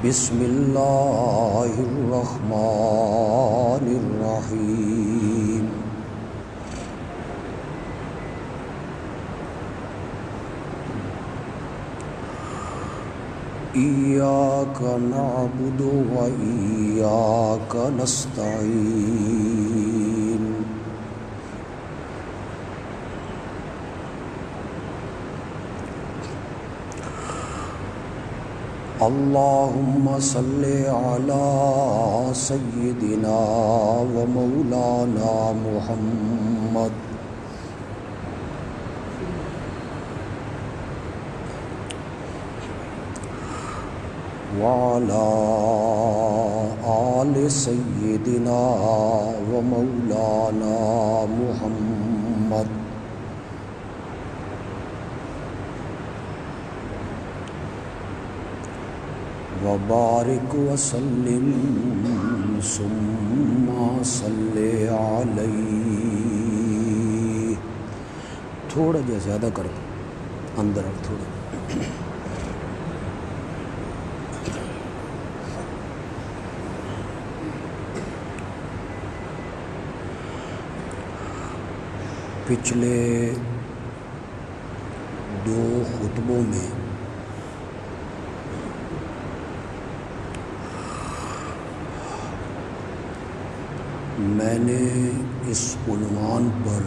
بسم اللہ الرحمن الرحیم ایاک نعبد و ایاک نستعین اللہم صلی علی سیدنا و مولانا محمد وعلی آل سیدنا و مولانا محمد وبارک وسلم ثم صلی علیہ. تھوڑا جا زیادہ کر دو اندر اور تھوڑا. پچھلے دو خطبوں میں میں نے اس عنوان پر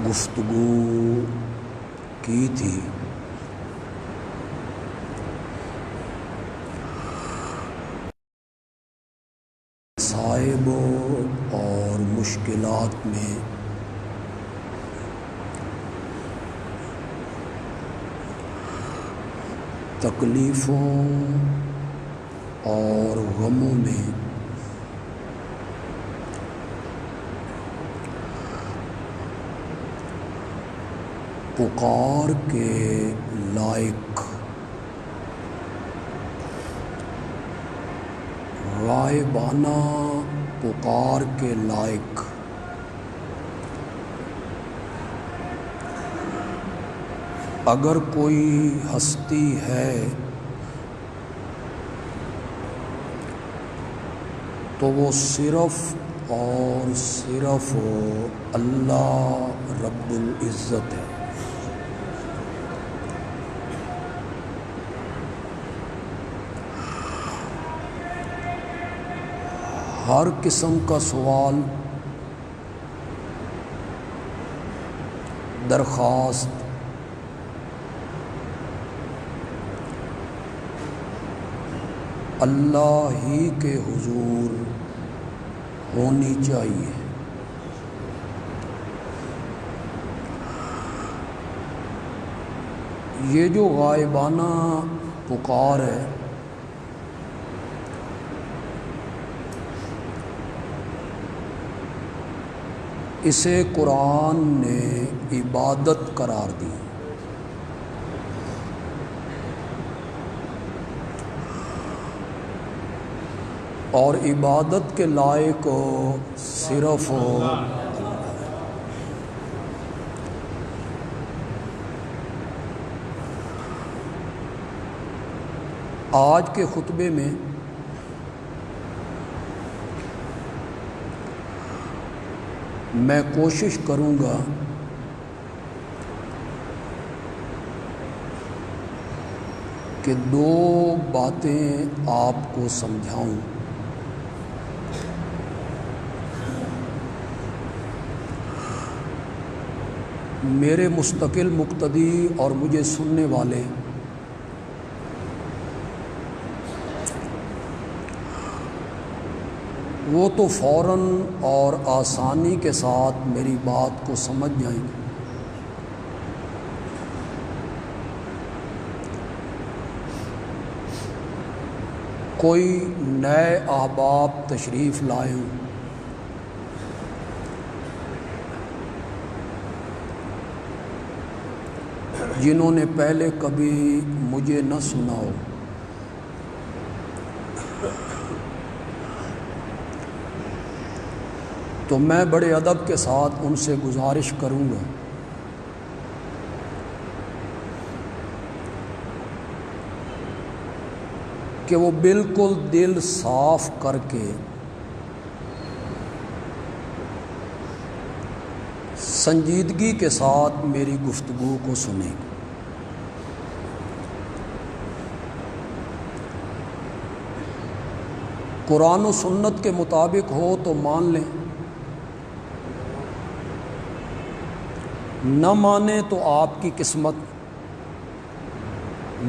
گفتگو کی تھی مصائب اور مشکلات میں تکلیفوں اور غموں میں پکار کے لائق، غائبانہ پکار کے لائق اگر کوئی ہستی ہے تو وہ صرف اور صرف اللہ رب العزت ہے. ہر قسم کا سوال، درخواست اللہ ہی کے حضور ہونی چاہیے. یہ جو غائبانہ پکار ہے اسے قرآن نے عبادت قرار دی. اور عبادت کے لائق صرف آج کے خطبے میں میں کوشش کروں گا کہ دو باتیں آپ کو سمجھاؤں. میرے مستقل مقتدی اور مجھے سننے والے وہ تو فوراً اور آسانی کے ساتھ میری بات کو سمجھ جائیں گے. کوئی نئے احباب تشریف لائے ہوں جنہوں نے پہلے کبھی مجھے نہ سنا ہو، تو میں بڑے ادب کے ساتھ ان سے گزارش کروں گا کہ وہ بالکل دل صاف کر کے سنجیدگی کے ساتھ میری گفتگو کو سنیں۔ قرآن و سنت کے مطابق ہو تو مان لیں، نہ مانے تو آپ کی قسمت،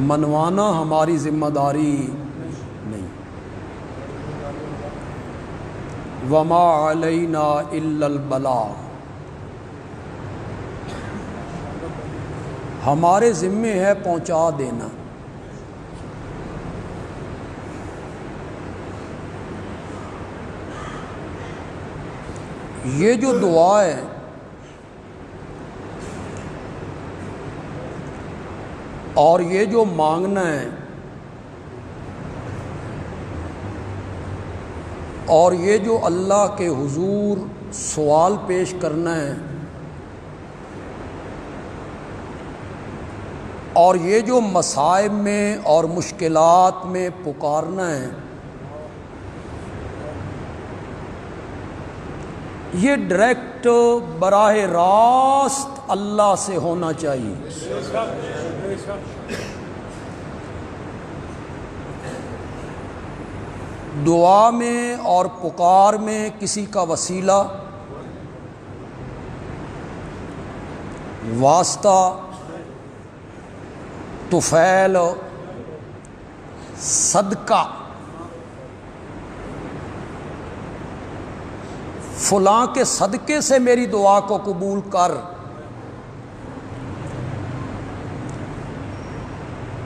منوانا ہماری ذمہ داری نہیں۔ وما علینا الا البلاغ، ہمارے ذمے ہے پہنچا دینا۔ یہ جو دعا ہے اور یہ جو مانگنا ہے اور یہ جو اللہ کے حضور سوال پیش کرنا ہے اور یہ جو مصائب میں اور مشکلات میں پکارنا ہے، یہ ڈائریکٹ براہ راست اللہ سے ہونا چاہیے۔ دعا میں اور پکار میں کسی کا وسیلہ، واسطہ، طفیل، صدقہ، فلاں کے صدقے سے میری دعا کو قبول کر،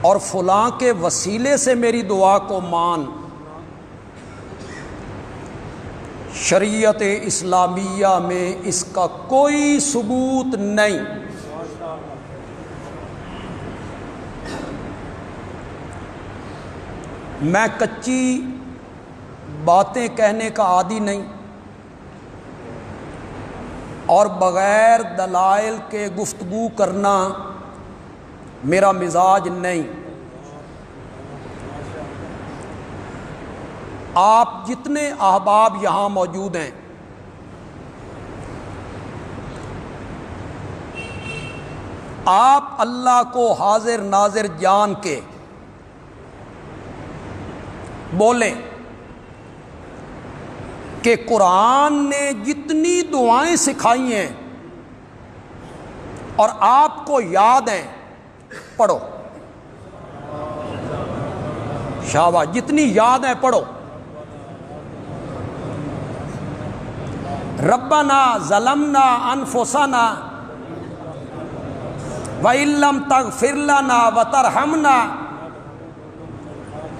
اور فلاں کے وسیلے سے میری دعا کو مان، شریعت اسلامیہ میں اس کا کوئی ثبوت نہیں۔ میں کچی باتیں کہنے کا عادی نہیں، اور بغیر دلائل کے گفتگو کرنا میرا مزاج نہیں۔ آپ جتنے احباب یہاں موجود ہیں، آپ اللہ کو حاضر ناظر جان کے بولیں کہ قرآن نے جتنی دعائیں سکھائی ہیں اور آپ کو یاد ہیں، پڑھو۔ شاباش، جتنی یاد ہیں پڑھو۔ ربنا ظلمنا انفسنا وَإِن لَّمْ تَغْفِرْ لَنَا وَتَرْحَمْنَا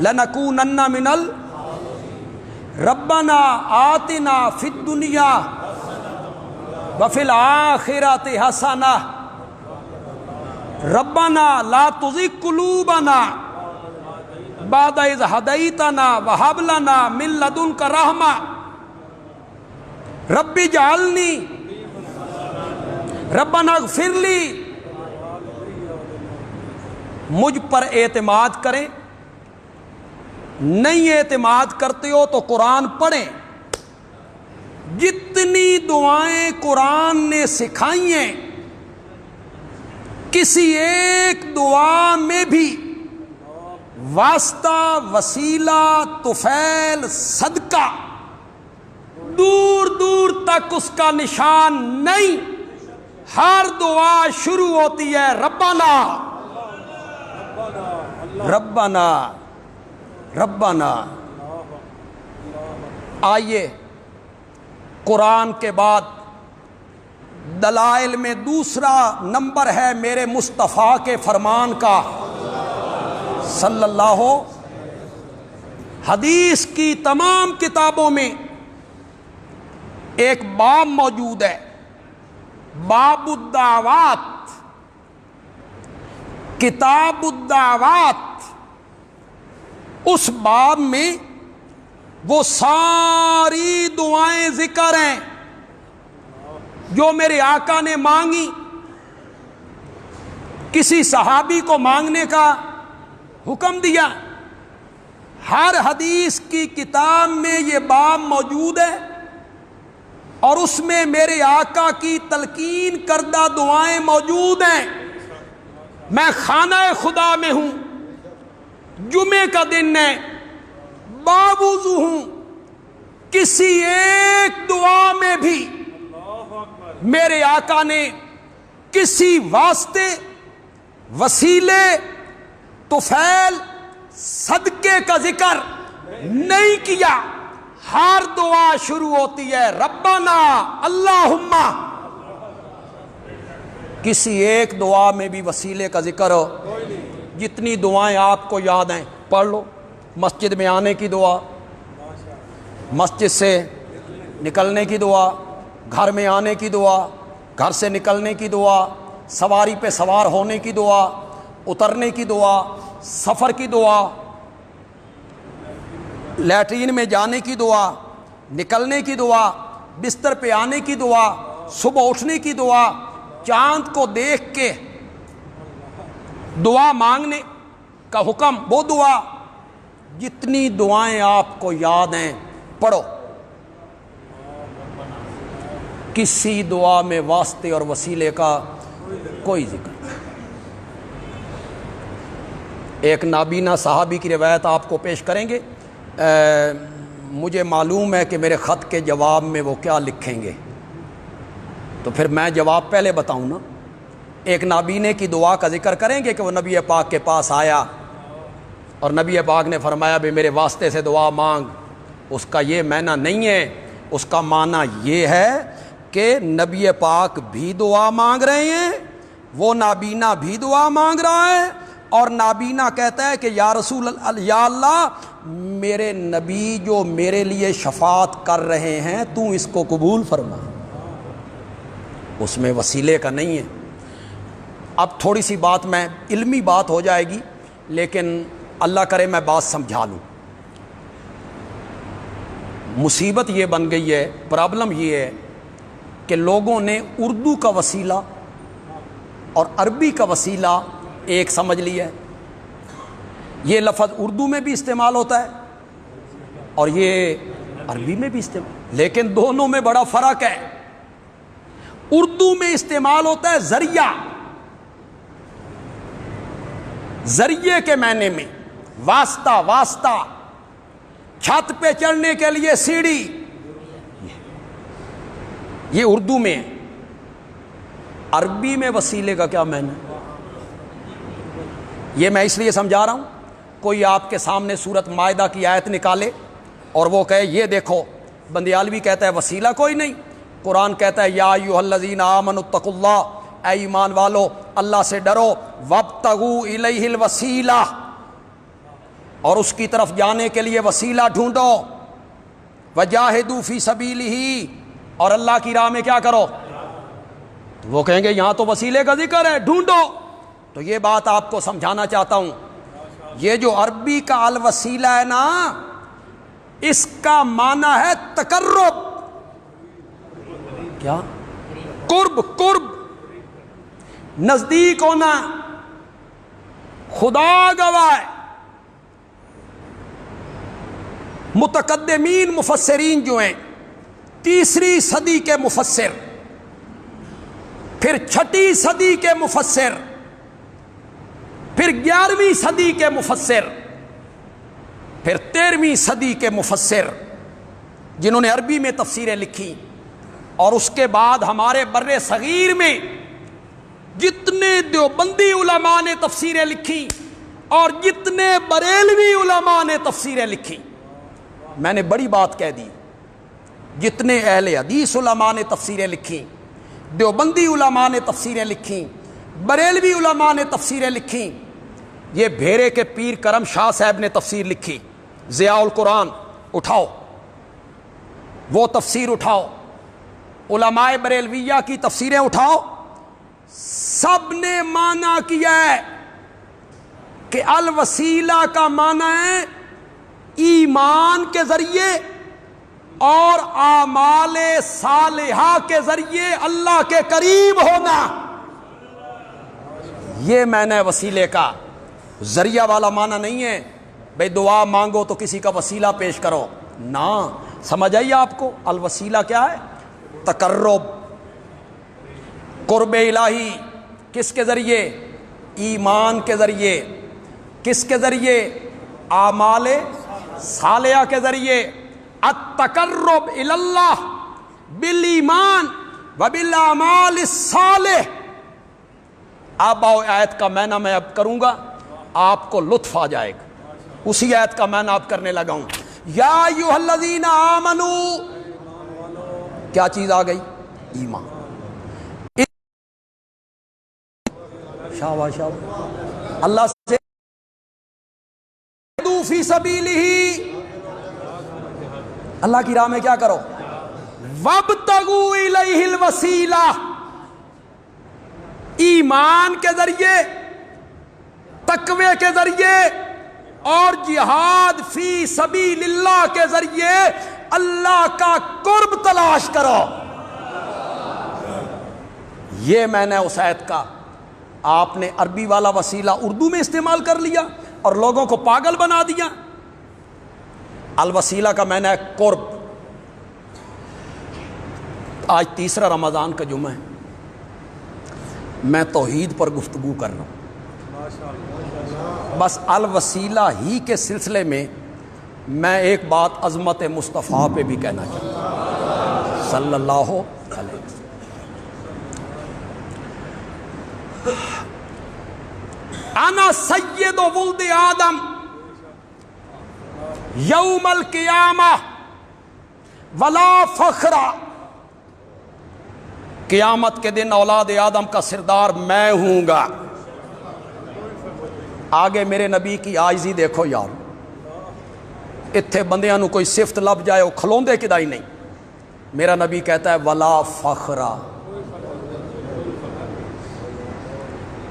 لَنَكُونَنَّ مِنَ ربنا آتنا فی الدنیا وفی الآخرۃ حسنہ ربنا لا تزغ قلوبنا بعد اذ ہدیتنا وہب لنا من لدنک رحمہ رب اجعلنی ربنا اغفر لی۔ مجھ پر اعتماد کریں، نہیں اعتماد کرتے ہو تو قرآن پڑھیں۔ جتنی دعائیں قرآن نے سکھائی ہیں، کسی ایک دعا میں بھی واسطہ، وسیلہ، طفیل، صدقہ دور دور تک اس کا نشان نہیں۔ ہر دعا شروع ہوتی ہے ربنا ربنا ربنا۔ آئیے قرآن کے بعد دلائل میں دوسرا نمبر ہے میرے مصطفیٰ کے فرمان کا صلی اللہ۔ حدیث کی تمام کتابوں میں ایک باب موجود ہے، باب الدعوات، کتاب الدعوات۔ اس باب میں وہ ساری دعائیں ذکر ہیں جو میرے آقا نے مانگی۔ کسی صحابی کو مانگنے کا حکم دیا، ہر حدیث کی کتاب میں یہ باب موجود ہے اور اس میں میرے آقا کی تلقین کردہ دعائیں موجود ہیں. میں خانہ خدا میں ہوں، جمعے کا دن ہے، باوضو ہوں، کسی ایک دعا میں بھی میرے آقا نے کسی واسطے، وسیلے، طفیل، صدقے کا ذکر نہیں کیا. ہر دعا شروع ہوتی ہے ربنا اللہم. کسی ایک دعا میں بھی وسیلے کا ذکر ہو. جتنی دعائیں آپ کو یاد ہیں پڑھ لو. مسجد میں آنے کی دعا، مسجد سے نکلنے کی دعا، گھر میں آنے کی دعا، گھر سے نکلنے کی دعا، سواری پہ سوار ہونے کی دعا، اترنے کی دعا، سفر کی دعا، لیٹرین میں جانے کی دعا، نکلنے کی دعا، بستر پہ آنے کی دعا، صبح اٹھنے کی دعا، چاند کو دیکھ کے دعا مانگنے کا حکم وہ دعا. جتنی دعائیں آپ کو یاد ہیں پڑھو. کسی دعا میں واسطے اور وسیلے کا کوئی ذکر نہیں. ایک نابینا صحابی کی روایت آپ کو پیش کریں گے. مجھے معلوم ہے کہ میرے خط کے جواب میں وہ کیا لکھیں گے، تو پھر میں جواب پہلے بتاؤں نا. ایک نابینے کی دعا کا ذکر کریں گے کہ وہ نبی پاک کے پاس آیا اور نبی پاک نے فرمایا بھی میرے واسطے سے دعا مانگ. اس کا یہ معنی نہیں ہے، اس کا معنی یہ ہے کہ نبی پاک بھی دعا مانگ رہے ہیں، وہ نابینا بھی دعا مانگ رہا ہے، اور نابینا کہتا ہے کہ یا رسول اللہ، یا اللہ میرے نبی جو میرے لیے شفاعت کر رہے ہیں تو اس کو قبول فرما. اس میں وسیلے کا نہیں ہے. اب تھوڑی سی بات میں علمی بات ہو جائے گی، لیکن اللہ کرے میں بات سمجھا لوں. مصیبت یہ بن گئی ہے، پرابلم یہ ہے کہ لوگوں نے اردو کا وسیلہ اور عربی کا وسیلہ ایک سمجھ لیا ہے. یہ لفظ اردو میں بھی استعمال ہوتا ہے اور یہ عربی میں بھی استعمال، لیکن دونوں میں بڑا فرق ہے. اردو میں استعمال ہوتا ہے ذریعہ، ذریعے کے معنی میں، واسطہ، واسطہ، چھت پہ چڑھنے کے لیے سیڑھی، یہ اردو میں ہے. عربی میں وسیلے کا کیا معنی ہے؟ یہ میں اس لیے سمجھا رہا ہوں، کوئی آپ کے سامنے سورت مائدہ کی آیت نکالے اور وہ کہے یہ دیکھو، بندیالوی کہتا ہے وسیلہ کوئی نہیں، قرآن کہتا ہے یا ایھا الذین آمنوا اتقوا اللہ، اے ایمان والو اللہ سے ڈرو، وابتغوا الیہ الوسیلہ، اور اس کی طرف جانے کے لیے وسیلہ ڈھونڈو، وجاہدوا فی سبیلہ، اور اللہ کی راہ میں کیا کرو. تو وہ کہیں گے یہاں تو وسیلے کا ذکر ہے، ڈھونڈو. تو یہ بات آپ کو سمجھانا چاہتا ہوں، یہ جو عربی کا الوسیلہ ہے نا، اس کا معنی ہے تقرب. کیا؟ قرب، قرب، نزدیک ہونا. خدا گواہ ہے، متقدمین مفسرین جو ہیں، تیسری صدی کے مفسر، پھر چھٹی صدی کے مفسر، پھر 11ویں صدی کے مفسر، پھر 13ویں صدی کے مفسر، جنہوں نے عربی میں تفسیریں لکھی، اور اس کے بعد ہمارے بر صغیر میں جتنے دیوبندی علماء نے تفسیریں لکھی اور جتنے بریلوی علماء نے تفسیریں لکھی. میں نے بڑی بات کہہ دی، جتنے اہل حدیث علماء نے تفسیریں لکھی، دیوبندی علماء نے تفسیریں لکھی، بریلوی علماء نے تفسیریں لکھی. یہ بھیرے کے پیر کرم شاہ صاحب نے تفسیر لکھی، ضیاء القرآن اٹھاؤ، وہ تفسیر اٹھاؤ، علماء بریلویہ کی تفسیریں اٹھاؤ، سب نے معنی کیا ہے کہ الوسیلہ کا معنی ہے ایمان کے ذریعے اور اعمال صالحہ کے ذریعے اللہ کے قریب ہونا. یہ معنی ہے وسیلے کا، ذریعہ والا معنی نہیں ہے. بھئی دعا مانگو تو کسی کا وسیلہ پیش کرو، نہ، سمجھ آئیے آپ کو؟ الوسیلہ کیا ہے؟ تقرب، قرب الہی، کس کے ذریعے؟ ایمان کے ذریعے، کس کے ذریعے؟ اعمال صالحہ کے ذریعے، التقرب الی اللہ بالایمان وبالاعمال الصالح۔ اب آؤ آیت کا معنی میں اب کروں گا، آپ کو لطف آ جائے گا، اسی آیت کا معنی آپ کرنے لگا ہوں۔ یا ایھا الذین آمنوا، کیا چیز آ گئی؟ ایمان۔ شاباش شاباش، اللہ سے فی سبیلہ، اللہ کی راہ میں کیا کرو؟ وابتغوا الیہ الوسیلہ، ایمان کے ذریعے، تقوی کے ذریعے اور جہاد فی سبیل اللہ کے ذریعے اللہ کا قرب تلاش کرو۔ یہ میں نے اس آیت کا، آپ نے عربی والا وسیلہ اردو میں استعمال کر لیا اور لوگوں کو پاگل بنا دیا۔ الوسیلہ کا میں نے قرب۔ آج تیسرا رمضان کا جمعہ ہے، میں توحید پر گفتگو کر رہا ہوں۔ بس الوسیلہ ہی کے سلسلے میں میں ایک بات عظمت مصطفیٰ پہ بھی کہنا چاہتا ہوں صلی اللہ علیہ وسلم۔ انا سید ولد آدم یوم القیامہ ولا فخر، قیامت کے دن اولاد آدم کا سردار میں ہوں گا۔ آگے میرے نبی کی عاجزی دیکھو یار، اتھے بندیاں نو کوئی صفت لب جائے وہ کھلوندے کدائی نہیں۔ میرا نبی کہتا ہے ولا فخر،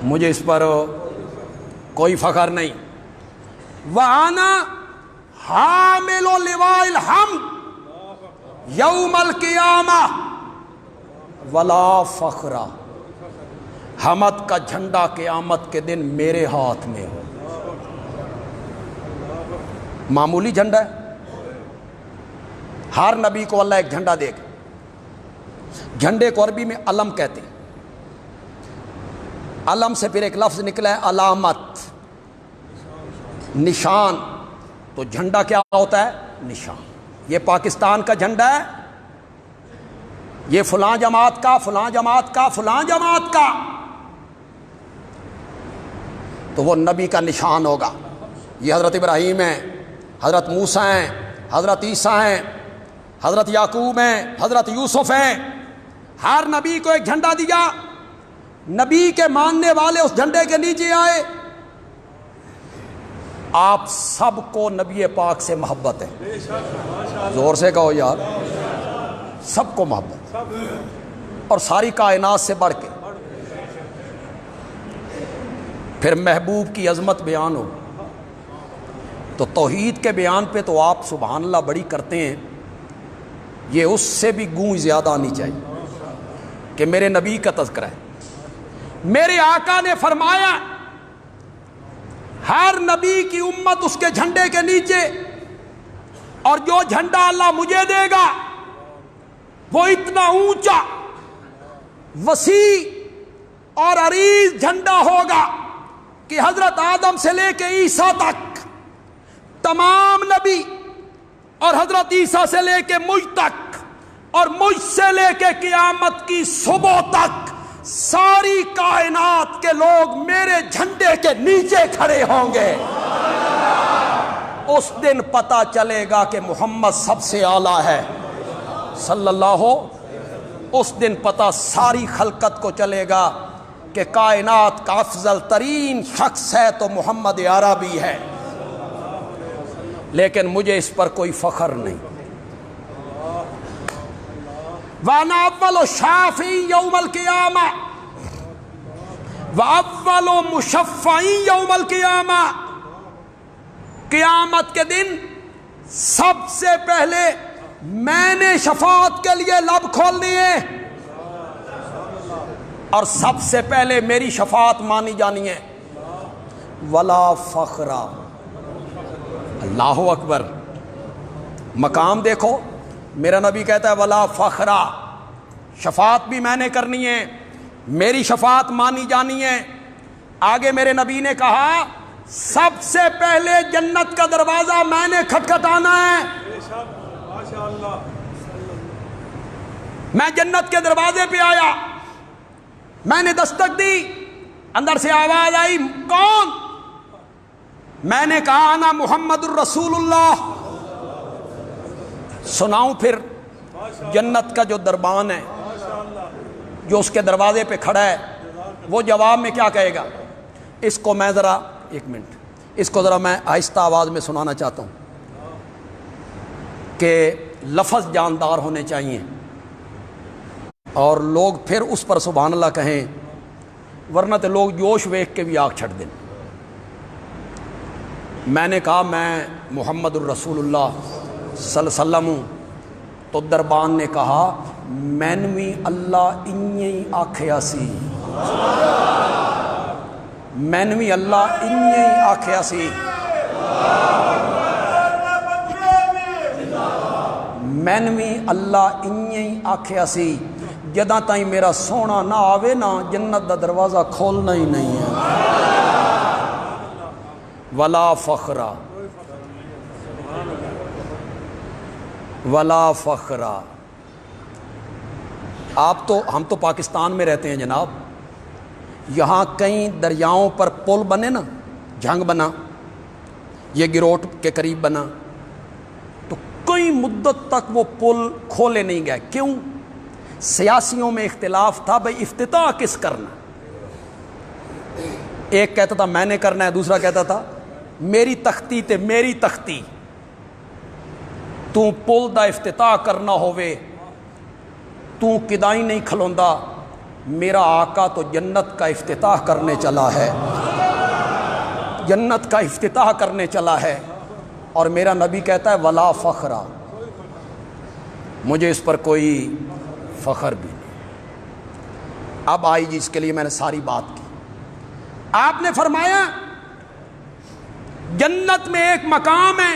مجھے اس پر کوئی فخر نہیں۔ وَأَنَا حَامِلُ لِوَاءِ الْحَمْدِ یوم القیامہ ولا فخر، حمد کا جھنڈا قیامت کے دن میرے ہاتھ میں ہو۔ معمولی جھنڈا ہے؟ ہر نبی کو اللہ ایک جھنڈا دے گا۔ جھنڈے کو عربی میں علم کہتے ہیں، علم سے پھر ایک لفظ نکلا ہے علامت، نشان۔ تو جھنڈا کیا ہوتا ہے؟ نشان۔ یہ پاکستان کا جھنڈا ہے، یہ فلاں جماعت کا، فلاں جماعت کا، فلاں جماعت کا، تو وہ نبی کا نشان ہوگا۔ یہ حضرت ابراہیم ہیں، حضرت موسیٰ ہیں، حضرت عیسیٰ ہیں، حضرت یعقوب ہیں، حضرت یوسف ہیں۔ ہر نبی کو ایک جھنڈا دیا، نبی کے ماننے والے اس جھنڈے کے نیچے آئے۔ آپ سب کو نبی پاک سے محبت ہے، زور سے کہو یار، سب کو محبت، اور ساری کائنات سے بڑھ کے۔ پھر محبوب کی عظمت بیان ہو تو توحید کے بیان پہ تو آپ سبحان اللہ بڑی کرتے ہیں، یہ اس سے بھی گونج زیادہ آنی چاہیے کہ میرے نبی کا تذکرہ ہے۔ میرے آقا نے فرمایا ہر نبی کی امت اس کے جھنڈے کے نیچے، اور جو جھنڈا اللہ مجھے دے گا وہ اتنا اونچا، وسیع اور عریض جھنڈا ہوگا کہ حضرت آدم سے لے کے عیسیٰ تک تمام نبی، اور حضرت عیسیٰ سے لے کے مجھ تک، اور مجھ سے لے کے قیامت کی صبح تک ساری کائنات کے لوگ میرے جھنڈے کے نیچے کھڑے ہوں گے۔ اس دن پتہ چلے گا کہ محمد سب سے اعلیٰ ہے صلی اللہ۔ اس دن پتہ ساری خلقت کو چلے گا کہ کائنات کا افضل ترین شخص ہے تو محمد عربی ہے، لیکن مجھے اس پر کوئی فخر نہیں۔ وَأَنَا أَوَّلُ شَافِعٍ يَوْمَ الْقِيَامَةِ وَأَوَّلُ مُشَفَّعٍ يَوْمَ الْقِيَامَةِ، قیامت کے دن سب سے پہلے میں نے شفاعت کے لیے لب کھولنی ہے، اور سب سے پہلے میری شفاعت مانی جانی ہے۔ ولا فخرا، اللہ اکبر. مقام دیکھو, میرا نبی کہتا ہے ولا فخرا, شفاعت بھی میں نے کرنی ہے, میری شفاعت مانی جانی ہے. آگے میرے نبی نے کہا سب سے پہلے جنت کا دروازہ میں نے کھٹکھٹانا ہے. میں جنت کے دروازے پہ آیا, میں نے دستک دی, اندر سے آواز آئی کون؟ میں نے کہا انا محمد الرسول اللہ. سناؤں پھر جنت کا جو دربان ہے, جو اس کے دروازے پہ کھڑا ہے, وہ جواب میں کیا کہے گا؟ اس کو میں ذرا ایک منٹ, اس کو ذرا میں آہستہ آواز میں سنانا چاہتا ہوں کہ لفظ جاندار ہونے چاہیے اور لوگ پھر اس پر سبحان اللہ کہیں, ورنہ تو لوگ جوش ویکھ کے بھی آگ چھڑ دیں. میں نے کہا میں محمد الرسول اللہ صلی اللہ علیہ وسلم ہوں. تو دربان نے کہا مین بھی اللہ انہی آکھیا سی, مین بھی اللہ انہی آکھیا سی, مین بھی اللہ انہی آکھیا سی. جداں تائیں میرا سونا نہ آوے نا, جنت دا دروازہ کھولنا ہی نہیں ہے. ولا فخرا, ولا فخرا. ہم تو پاکستان میں رہتے ہیں جناب, یہاں کئی دریاؤں پر پل بنے نا, جھنگ بنا, یہ گروٹ کے قریب بنا, تو کئی مدت تک وہ پل کھولے نہیں گئے. کیوں؟ سیاسیوں میں اختلاف تھا بھئی افتتاح کس کرنا. ایک کہتا تھا میں نے کرنا ہے, دوسرا کہتا تھا میری تختی تے میری تختی, تو پل دا افتتاح کرنا ہوئے تو کدائی نہیں کھلوندا, میرا آقا تو جنت کا افتتاح کرنے چلا ہے, جنت کا افتتاح کرنے چلا ہے. اور میرا نبی کہتا ہے ولا فخرا, مجھے اس پر کوئی فخر بھی نہیں. اب آئی جس کے لیے میں نے ساری بات کی. آپ نے فرمایا جنت میں ایک مقام ہے,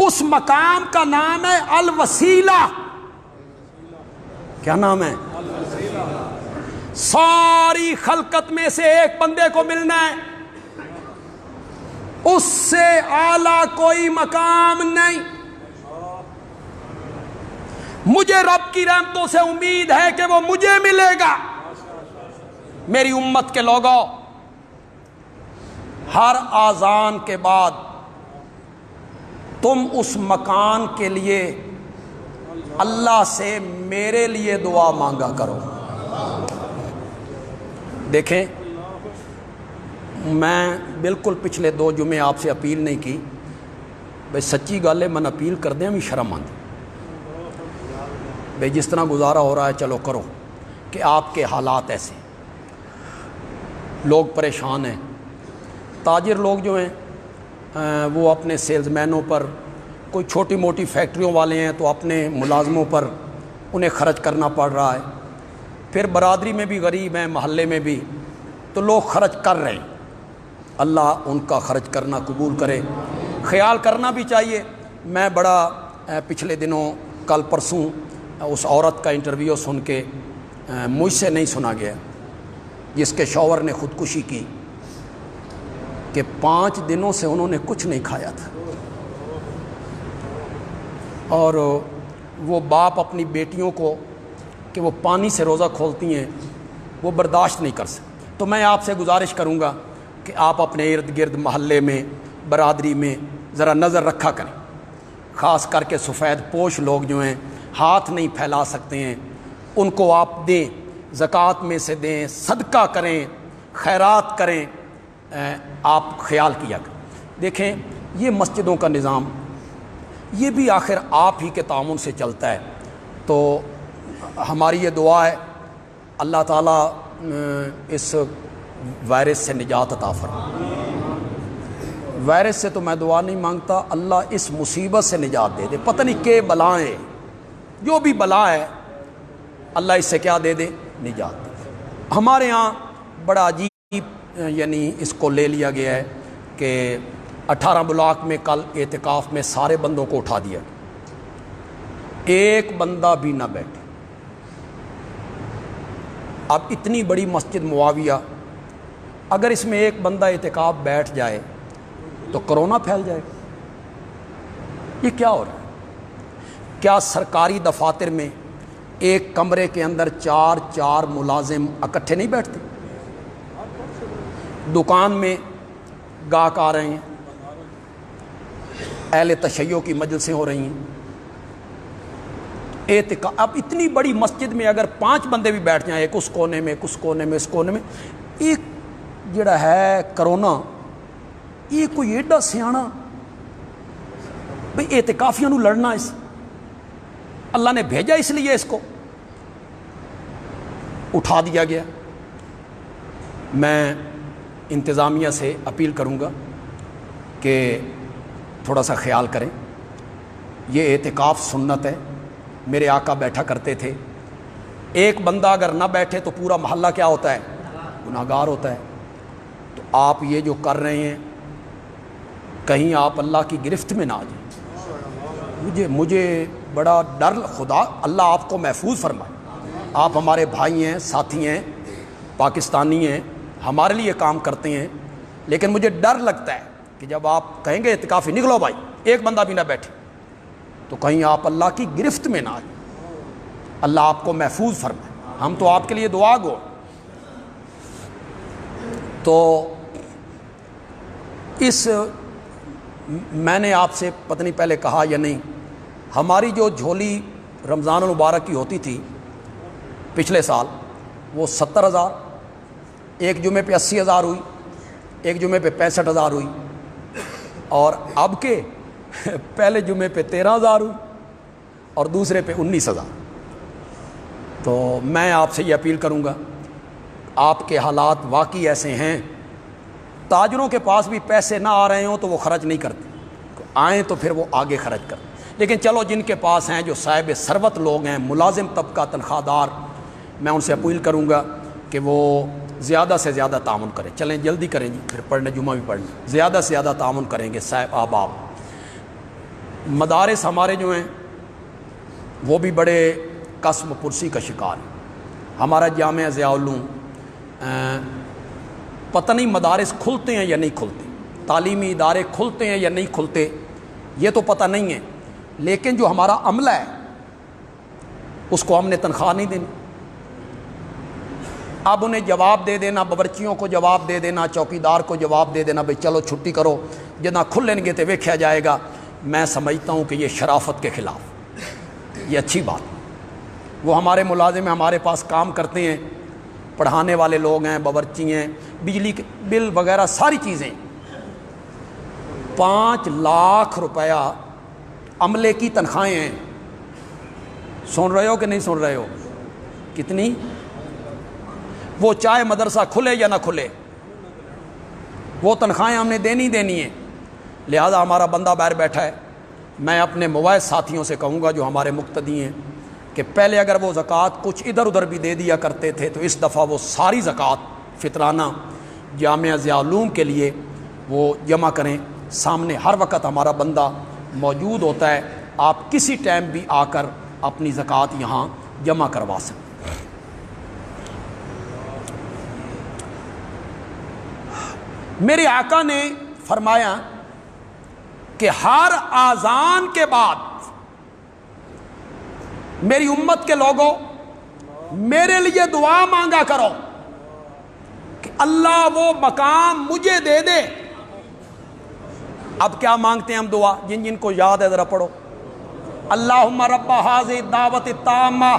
اس مقام کا نام ہے الوسیلہ. کیا نام ہے؟ ساری خلقت میں سے ایک بندے کو ملنا ہے, اس سے اعلیٰ کوئی مقام نہیں. مجھے رب کی رحمتوں سے امید ہے کہ وہ مجھے ملے گا. میری امت کے لوگوں, ہر آذان کے بعد تم اس مکان کے لیے اللہ سے میرے لیے دعا مانگا کرو. دیکھیں, میں بالکل پچھلے 2 جمعے آپ سے اپیل نہیں کی, بھئی سچی گل ہے, من اپیل کر دیں بھی شرم آندی, بھئی جس طرح گزارا ہو رہا ہے چلو کرو, کہ آپ کے حالات ایسے, لوگ پریشان ہیں. تاجر لوگ جو ہیں وہ اپنے سیلز مینوں پر, کوئی چھوٹی موٹی فیکٹریوں والے ہیں تو اپنے ملازموں پر انہیں خرچ کرنا پڑ رہا ہے. پھر برادری میں بھی غریب ہیں, محلے میں بھی, تو لوگ خرچ کر رہے ہیں. اللہ ان کا خرچ کرنا قبول کرے. خیال کرنا بھی چاہیے. میں بڑا پچھلے دنوں کل پرسوں اس عورت کا انٹرویو سن کے مجھ سے نہیں سنا گیا, جس کے شوہر نے خودکشی کی, کہ 5 دنوں سے انہوں نے کچھ نہیں کھایا تھا, اور وہ باپ اپنی بیٹیوں کو کہ وہ پانی سے روزہ کھولتی ہیں وہ برداشت نہیں کر سکتے. تو میں آپ سے گزارش کروں گا کہ آپ اپنے ارد گرد محلے میں, برادری میں ذرا نظر رکھا کریں. خاص کر کے سفید پوش لوگ جو ہیں, ہاتھ نہیں پھیلا سکتے ہیں, ان کو آپ دیں, زکوٰۃ میں سے دیں, صدقہ کریں, خیرات کریں. آپ خیال کیا کریں. دیکھیں, یہ مسجدوں کا نظام یہ بھی آخر آپ ہی کے تعاون سے چلتا ہے. تو ہماری یہ دعا ہے اللہ تعالیٰ اس وائرس سے نجات عطا فرمائے. وائرس سے تو میں دعا نہیں مانگتا, اللہ اس مصیبت سے نجات دے دے. پتہ نہیں کہ بلائیں, جو بھی بلا ہے اللہ اس سے کیا دے دے, نجات دے. ہمارے ہاں بڑا عجیب یعنی اس کو لے لیا گیا ہے کہ 18 بلاک میں کل اعتکاف میں سارے بندوں کو اٹھا دیا، ایک بندہ بھی نہ بیٹھے۔ اب اتنی بڑی مسجد معاویہ، اگر اس میں ایک بندہ اعتکاف بیٹھ جائے تو کرونا پھیل جائے گا۔ یہ کیا ہو رہا ہے؟ کیا سرکاری دفاتر میں ایک کمرے کے اندر 4 ملازم اکٹھے نہیں بیٹھتے؟ دکان میں گاہک آ رہے ہیں، اہل تشیع کی مجلسیں ہو رہی ہیں، اب اتنی بڑی مسجد میں اگر 5 بندے بھی بیٹھ جائیں، ایک اس کونے میں، ایک اس کونے میں، اس کونے میں، ایک جڑا ہے کرونا، یہ کوئی ایڈا سیانا بھئی اعتکافیاں نو لڑنا، اس اللہ نے بھیجا اس لیے اس کو اٹھا دیا گیا۔ میں انتظامیہ سے اپیل کروں گا کہ تھوڑا سا خیال کریں، یہ اعتکاف سنت ہے، میرے آقا بیٹھا کرتے تھے، ایک بندہ اگر نہ بیٹھے تو پورا محلہ کیا ہوتا ہے؟ گناہگار ہوتا ہے۔ تو آپ یہ جو کر رہے ہیں، کہیں آپ اللہ کی گرفت میں نہ آ جائیں۔ مجھے بڑا ڈر، خدا اللہ آپ کو محفوظ فرمائے، آپ ہمارے بھائی ہیں، ساتھی ہیں، پاکستانی ہیں، ہمارے لیے کام کرتے ہیں، لیکن مجھے ڈر لگتا ہے کہ جب آپ کہیں گے اعتکافی نکلو بھائی، ایک بندہ بھی نہ بیٹھے، تو کہیں آپ اللہ کی گرفت میں نہ آئیں۔ اللہ آپ کو محفوظ فرمائے، ہم تو آپ کے لیے دعا گو۔ تو میں نے آپ سے پتہ نہیں پہلے کہا یا نہیں، ہماری جو جھولی رمضان المبارک کی ہوتی تھی پچھلے سال، وہ 70,000، ایک جمعے پہ 80,000 ہوئی، ایک جمعے پہ 65,000 ہوئی، اور اب کے پہلے جمعے پہ 13,000 ہوئی اور دوسرے پہ 19,000۔ تو میں آپ سے یہ اپیل کروں گا، آپ کے حالات واقعی ایسے ہیں، تاجروں کے پاس بھی پیسے نہ آ رہے ہوں تو وہ خرچ نہیں کرتے، آئیں تو پھر وہ آگے خرچ کرتے، لیکن چلو جن کے پاس ہیں، جو صاحب ثروت لوگ ہیں، ملازم طبقہ، تنخواہ دار، میں ان سے اپیل کروں گا کہ وہ زیادہ سے زیادہ تعاون کریں۔ چلیں جلدی کریں جی، پھر پڑھنے جمعہ بھی پڑھنے، زیادہ سے زیادہ تعاون کریں گے صاحب احباب۔ مدارس ہمارے جو ہیں وہ بھی بڑے قسم پرسی کا شکار ہیں۔ ہمارا جامعہ ضیاء العلوم، پتہ نہیں مدارس کھلتے ہیں یا نہیں کھلتے، تعلیمی ادارے کھلتے ہیں یا نہیں کھلتے، یہ تو پتہ نہیں ہے، لیکن جو ہمارا عملہ ہے اس کو ہم نے تنخواہ نہیں دینی۔ اب انہیں جواب دے دینا، باورچیوں کو جواب دے دینا، چوکیدار کو جواب دے دینا، بھئی چلو چھٹی کرو، جتنا کھلیں گے تو ویکھیا جائے گا، میں سمجھتا ہوں کہ یہ شرافت کے خلاف، یہ اچھی بات۔ وہ ہمارے ملازم ہمارے پاس کام کرتے ہیں، پڑھانے والے لوگ ہیں، باورچی ہیں، بجلی کے بل وغیرہ ساری چیزیں، 5 لاکھ روپیہ عملے کی تنخواہیں ہیں۔ سن رہے ہو کہ نہیں سن رہے ہو؟ کتنی؟ وہ چاہے مدرسہ کھلے یا نہ کھلے، وہ تنخواہیں ہم نے دینی ہیں۔ لہذا ہمارا بندہ باہر بیٹھا ہے، میں اپنے موائز ساتھیوں سے کہوں گا جو ہمارے مقتدی ہیں کہ پہلے اگر وہ زکوٰۃ کچھ ادھر ادھر بھی دے دیا کرتے تھے تو اس دفعہ وہ ساری زکوٰۃ فطرانہ جامعہ ضیاء العلوم کے لیے وہ جمع کریں۔ سامنے ہر وقت ہمارا بندہ موجود ہوتا ہے، آپ کسی ٹائم بھی آ کر اپنی زکوٰۃ یہاں جمع کروا سکیں۔ میرے آقا نے فرمایا کہ ہر اذان کے بعد میری امت کے لوگوں میرے لیے دعا مانگا کرو کہ اللہ وہ مقام مجھے دے دے۔ اب کیا مانگتے ہیں ہم دعا؟ جن جن کو یاد ہے ذرا پڑھو۔ اللہم رب ھذہ الدعوۃ التامہ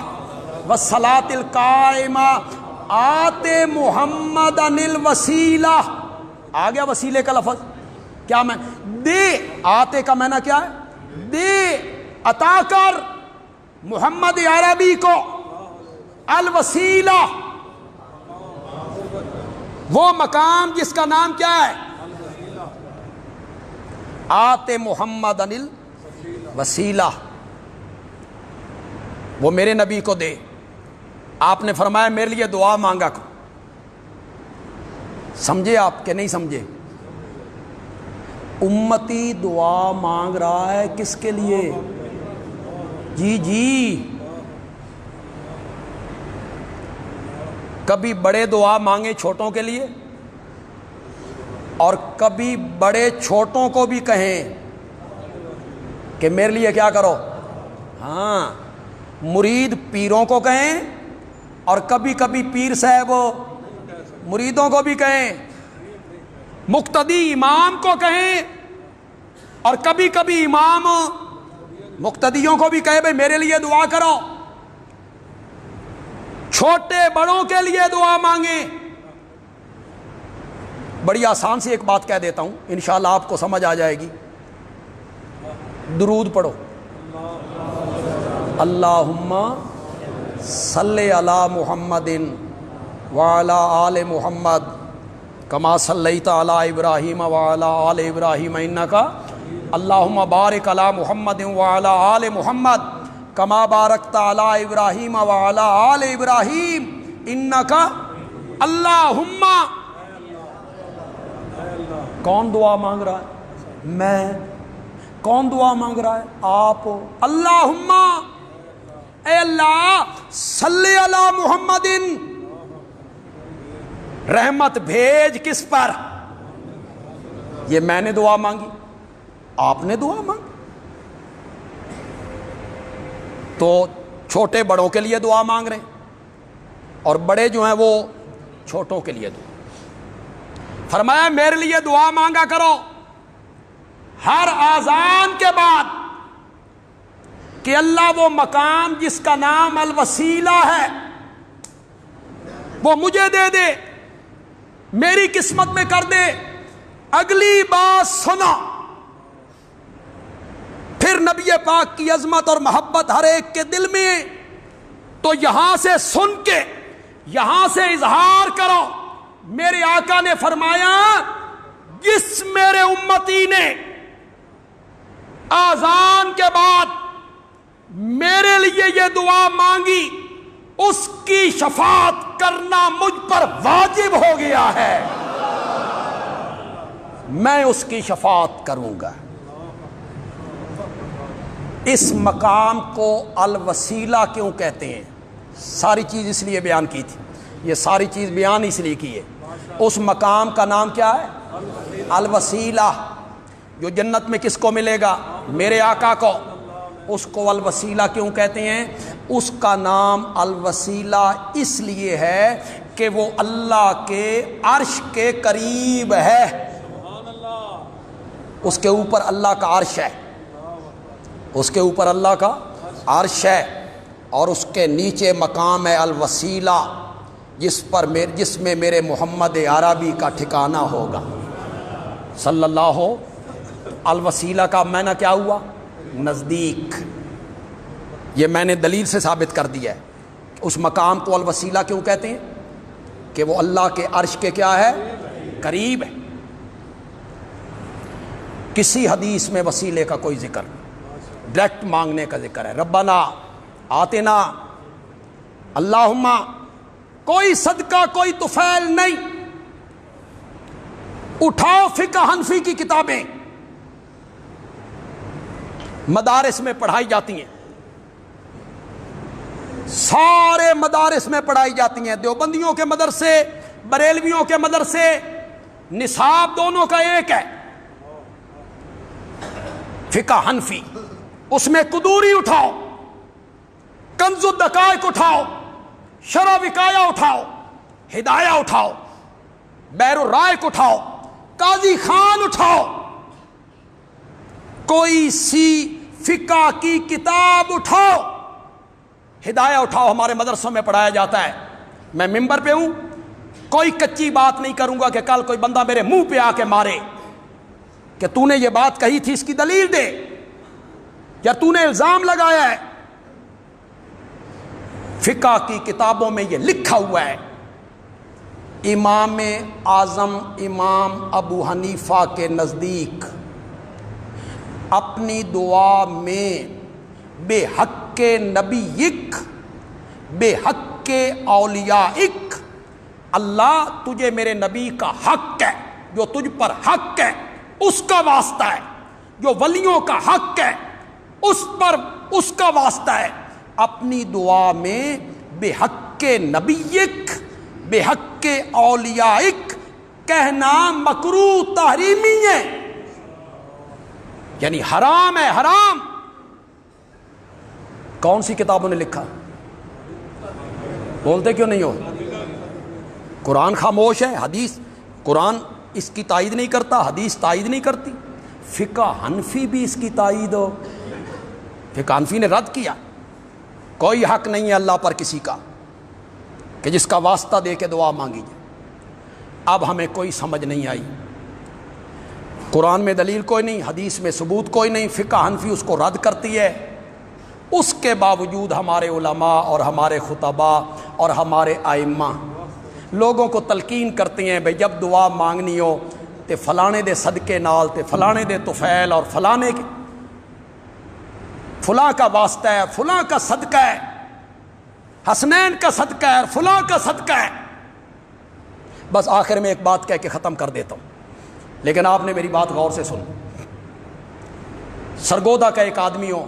والصلاۃ القائمہ آت محمدا الوسیلہ۔ آ گیا وسیلے کا لفظ، کیا میں دے، آتے کا معنی کیا ہے؟ دے، عطا کر محمد عربی کو الوسیلہ، وہ مقام جس کا نام کیا ہے؟ آتے محمد انل وسیلہ، وہ میرے نبی کو دے۔ آپ نے فرمایا میرے لیے دعا مانگا کرو۔ سمجھے آپ کہ نہیں سمجھے؟ امتی دعا مانگ رہا ہے کس کے لیے؟ جی جی، کبھی بڑے دعا مانگے چھوٹوں کے لیے، اور کبھی بڑے چھوٹوں کو بھی کہیں کہ میرے لیے کیا کرو۔ ہاں، مرید پیروں کو کہیں، اور کبھی کبھی پیر صاحب مریدوں کو بھی کہیں، مقتدی امام کو کہیں، اور کبھی کبھی امام مقتدیوں کو بھی کہے بھائی میرے لیے دعا کرو۔ چھوٹے بڑوں کے لیے دعا مانگیں۔ بڑی آسان سی ایک بات کہہ دیتا ہوں، انشاءاللہ آپ کو سمجھ آ جائے گی۔ درود پڑھو، اللہم صلی علی محمد وعلی آل محمد کما صلیت علی ابراہیم وعلی آل ابراہیم انکا، اللہم بارک علی محمد وعلی آل محمد کما بارکت علی ابراہیم وعلی آل ابراہیم انکا۔ اللہم، کون دعا مانگ رہا ہے؟ میں۔ کون دعا مانگ رہا ہے؟ آپ۔ اللہم، اے اللہ صلی علی محمد، رحمت بھیج کس پر؟ یہ میں نے دعا مانگی، آپ نے دعا مانگی، تو چھوٹے بڑوں کے لیے دعا مانگ رہے ہیں، اور بڑے جو ہیں وہ چھوٹوں کے لیے دعا۔ فرمایا میرے لیے دعا مانگا کرو ہر آذان کے بعد کہ اللہ وہ مقام جس کا نام الوسیلہ ہے وہ مجھے دے دے، میری قسمت میں کر دے۔ اگلی بات سنا، پھر نبی پاک کی عظمت اور محبت ہر ایک کے دل میں، تو یہاں سے سن کے یہاں سے اظہار کرو۔ میرے آقا نے فرمایا جس میرے امتی نے آذان کے بعد میرے لیے یہ دعا مانگی، اس کی شفاعت کرنا مجھ پر واجب ہو گیا ہے، میں اس کی شفاعت کروں گا۔ اس مقام کو الوسیلہ کیوں کہتے ہیں؟ ساری چیز اس لیے بیان کی تھی، یہ ساری چیز بیان اس لیے کی ہے۔ اس مقام کا نام کیا ہے؟ الوسیلہ۔ جو جنت میں کس کو ملے گا؟ میرے آقا کو۔ اس کو الوسیلہ کیوں کہتے ہیں؟ اس کا نام الوسیلہ اس لیے ہے کہ وہ اللہ کے عرش کے قریب ہے، اس کے اوپر اللہ کا عرش ہے، اس کے اوپر اللہ کا عرش ہے، اور اس کے نیچے مقام ہے الوسیلہ، جس میں میرے محمد عربی کا ٹھکانہ ہوگا صلی اللہ۔ الوسیلہ کا معنی کیا ہوا؟ نزدیک۔ یہ میں نے دلیل سے ثابت کر دیا ہے۔ اس مقام کو الوسیلہ کیوں کہتے ہیں؟ کہ وہ اللہ کے عرش کے کیا ہے؟ قریب ہے۔ کسی حدیث میں وسیلے کا کوئی ذکر نہیں، ڈائریکٹ مانگنے کا ذکر ہے۔ ربنا آتنا، اللہم، کوئی صدقہ کوئی طفیل نہیں۔ اٹھاؤ فقہ حنفی کی کتابیں، مدارس میں پڑھائی جاتی ہیں، سارے مدارس میں پڑھائی جاتی ہیں، دیوبندیوں کے مدرسے، بریلویوں کے مدرسے، نصاب دونوں کا ایک ہے، فقہ حنفی۔ اس میں قدوری اٹھاؤ، کنز الدقائق اٹھاؤ، شرح وقایہ اٹھاؤ، ہدایہ اٹھاؤ، بحر الرائق اٹھاؤ، قاضی خان اٹھاؤ، کوئی سی فقہ کی کتاب اٹھاؤ، ہدایہ اٹھاؤ، ہمارے مدرسوں میں پڑھایا جاتا ہے۔ میں ممبر پہ ہوں، کوئی کچی بات نہیں کروں گا کہ کل کوئی بندہ میرے منہ پہ آ کے مارے کہ تو نے یہ بات کہی تھی، اس کی دلیل دے، یا تو نے الزام لگایا ہے۔ فقہ کی کتابوں میں یہ لکھا ہوا ہے، امام اعظم امام ابو حنیفہ کے نزدیک اپنی دعا میں بے حق نبیک، بے حق اولیائک، اللہ تجھے میرے نبی کا حق ہے، جو تجھ پر حق ہے اس کا واسطہ ہے، جو ولیوں کا حق ہے اس پر اس کا واسطہ ہے۔ اپنی دعا میں بے حق نبیک، بے حق اولیائک کہنا مکروہ تحریمی ہے، یعنی حرام ہے، حرام۔ کون سی کتابوں نے لکھا؟ بولتے کیوں نہیں ہو؟ قرآن خاموش ہے، حدیث، قرآن اس کی تائید نہیں کرتا، حدیث تائید نہیں کرتی، فقہ حنفی بھی اس کی تائید ہو، فقہ حنفی نے رد کیا، کوئی حق نہیں ہے اللہ پر کسی کا کہ جس کا واسطہ دے کے دعا مانگی جائے۔ اب ہمیں کوئی سمجھ نہیں آئی، قرآن میں دلیل کوئی نہیں، حدیث میں ثبوت کوئی نہیں، فقہ حنفی اس کو رد کرتی ہے، اس کے باوجود ہمارے علماء اور ہمارے خطباء اور ہمارے ائمہ لوگوں کو تلقین کرتے ہیں، بھئی جب دعا مانگنی ہو تے فلانے دے صدقے نال تے فلانے دے طفیل اور فلانے کے فلاں کا واسطہ ہے، فلاں کا صدقہ ہے، حسنین کا صدقہ ہے، فلاں کا صدقہ ہے۔ بس آخر میں ایک بات کہہ کے ختم کر دیتا ہوں، لیکن آپ نے میری بات غور سے سن۔ سرگودا کا ایک آدمی ہو،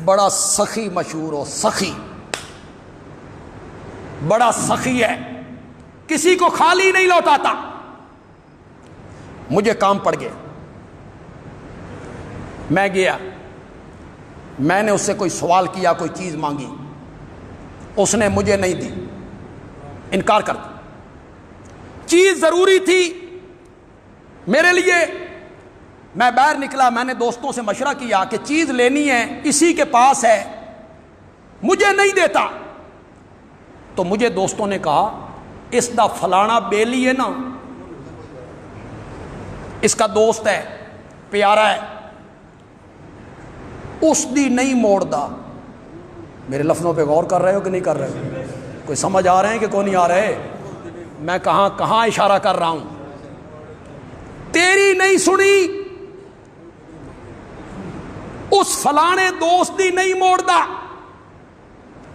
بڑا سخی مشہور ہو، سخی، بڑا سخی ہے، کسی کو خالی نہیں لوٹاتا۔ مجھے کام پڑ گیا، میں گیا، میں نے اس سے کوئی سوال کیا، کوئی چیز مانگی، اس نے مجھے نہیں دی، انکار کر دیا۔ چیز ضروری تھی میرے لیے، میں باہر نکلا، میں نے دوستوں سے مشورہ کیا کہ چیز لینی ہے، اسی کے پاس ہے، مجھے نہیں دیتا، تو مجھے دوستوں نے کہا اس دا فلانا بیلی ہے نا، اس کا دوست ہے، پیارا ہے، اس دی نہیں موڑ دا۔ میرے لفظوں پہ غور کر رہے ہو کہ نہیں کر رہے؟ کوئی سمجھ آ رہے ہیں کہ کوئی نہیں آ رہے؟ میں کہاں اشارہ کر رہا ہوں؟ تیری نہیں سنی، اس فلانے دوست دی نہیں موڑ دا،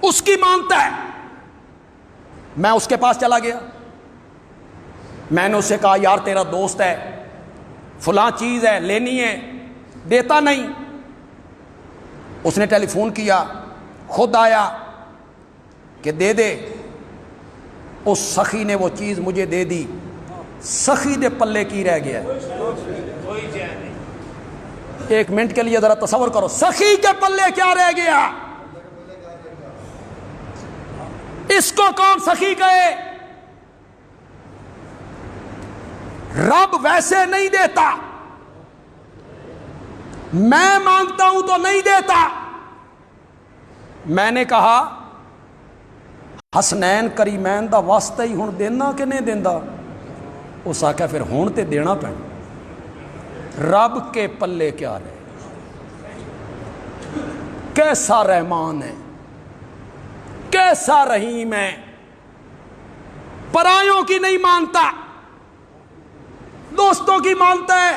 اس کی مانتا ہے۔ میں اس کے پاس چلا گیا، میں نے اس سے کہا یار تیرا دوست ہے، فلاں چیز ہے لینی ہے، دیتا نہیں۔ اس نے ٹیلی فون کیا، خود آیا کہ دے دے، اس سخی نے وہ چیز مجھے دے دی، سخی دے پلے کی رہ گیا۔ ایک منٹ کے لیے ذرا تصور کرو، سخی کے پلے کیا رہ گیا؟ اس کو کون سخی کہے؟ رب ویسے نہیں دیتا، میں مانگتا ہوں تو نہیں دیتا۔ میں نے کہا حسنین کریمین دا واسطہ ہی ہن دینا کہ نہیں دینا؟ اس آکھا پھر ہون تے دینا پینا، رب کے پلے کیا رہے؟ کیسا رحمان ہے، کیسا رحیم ہے، پرایوں کی نہیں مانتا، دوستوں کی مانتا ہے،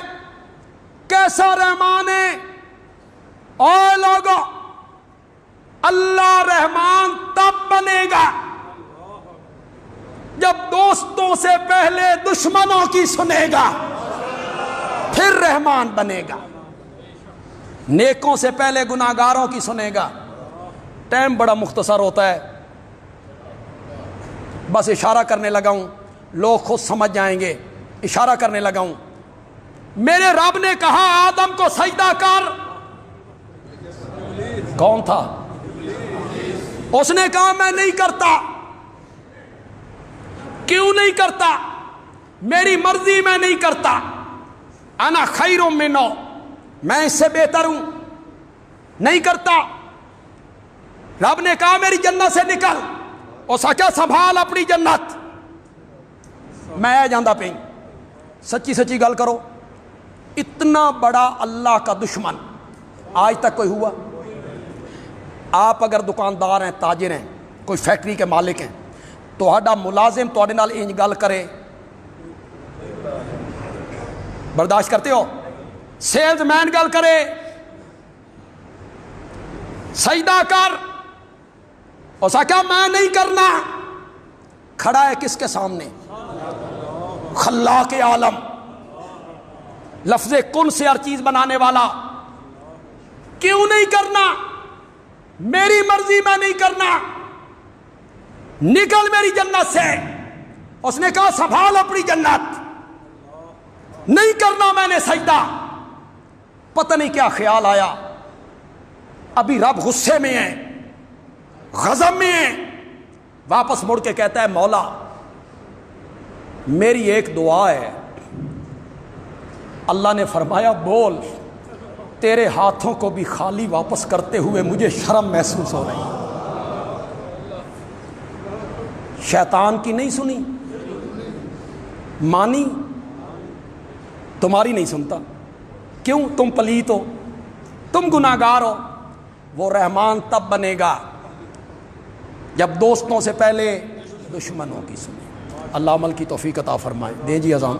کیسا رحمان ہے۔ اے لوگو، اللہ رحمان تب بنے گا جب دوستوں سے پہلے دشمنوں کی سنے گا، پھر رحمان بنے گا۔ نیکوں سے پہلے گناہگاروں کی سنے گا۔ ٹائم بڑا مختصر ہوتا ہے، بس اشارہ کرنے لگا ہوں، لوگ خود سمجھ جائیں گے، اشارہ کرنے لگا ہوں۔ میرے رب نے کہا آدم کو سجدہ کر، کون تھا؟ اس نے کہا میں نہیں کرتا۔ کیوں نہیں کرتا؟ میری مرضی میں نہیں کرتا، انا خیر منہ، میں اس سے بہتر ہوں، نہیں کرتا۔ رب نے کہا میری جنت سے نکل، اس آکھیا سنبھال اپنی جنت، میں جاندہ پہ۔ سچی سچی گل کرو، اتنا بڑا اللہ کا دشمن آج تک کوئی ہوا؟ آپ اگر دکاندار ہیں، تاجر ہیں، کوئی فیکٹری کے مالک ہیں، تہاڈا ملازم تہاڈے نال انج گل کرے، برداشت کرتے ہو؟ سیلز مین گل کرے سجدہ کر، اس آکھیا میں نہیں کرنا، کھڑا ہے کس کے سامنے؟ خلاق عالم، لفظ کن سے ہر چیز بنانے والا، کیوں نہیں کرنا؟ میری مرضی میں نہیں کرنا، نکل میری جنت سے۔ اس نے کہا سنبھال اپنی جنت، نہیں کرنا میں نے سجدہ۔ پتہ نہیں کیا خیال آیا، ابھی رب غصے میں ہے، غضب میں ہے، واپس مڑ کے کہتا ہے مولا میری ایک دعا ہے۔ اللہ نے فرمایا بول، تیرے ہاتھوں کو بھی خالی واپس کرتے ہوئے مجھے شرم محسوس ہو رہی۔ شیطان کی نہیں سنی، مانی، تمہاری نہیں سنتا۔ کیوں؟ تم پلیت ہو، تم گناہگار ہو۔ وہ رحمان تب بنے گا جب دوستوں سے پہلے دشمنوں کی سنیں۔ اللہ عمل کی توفیق عطا فرمائے۔ دیں جی اذان۔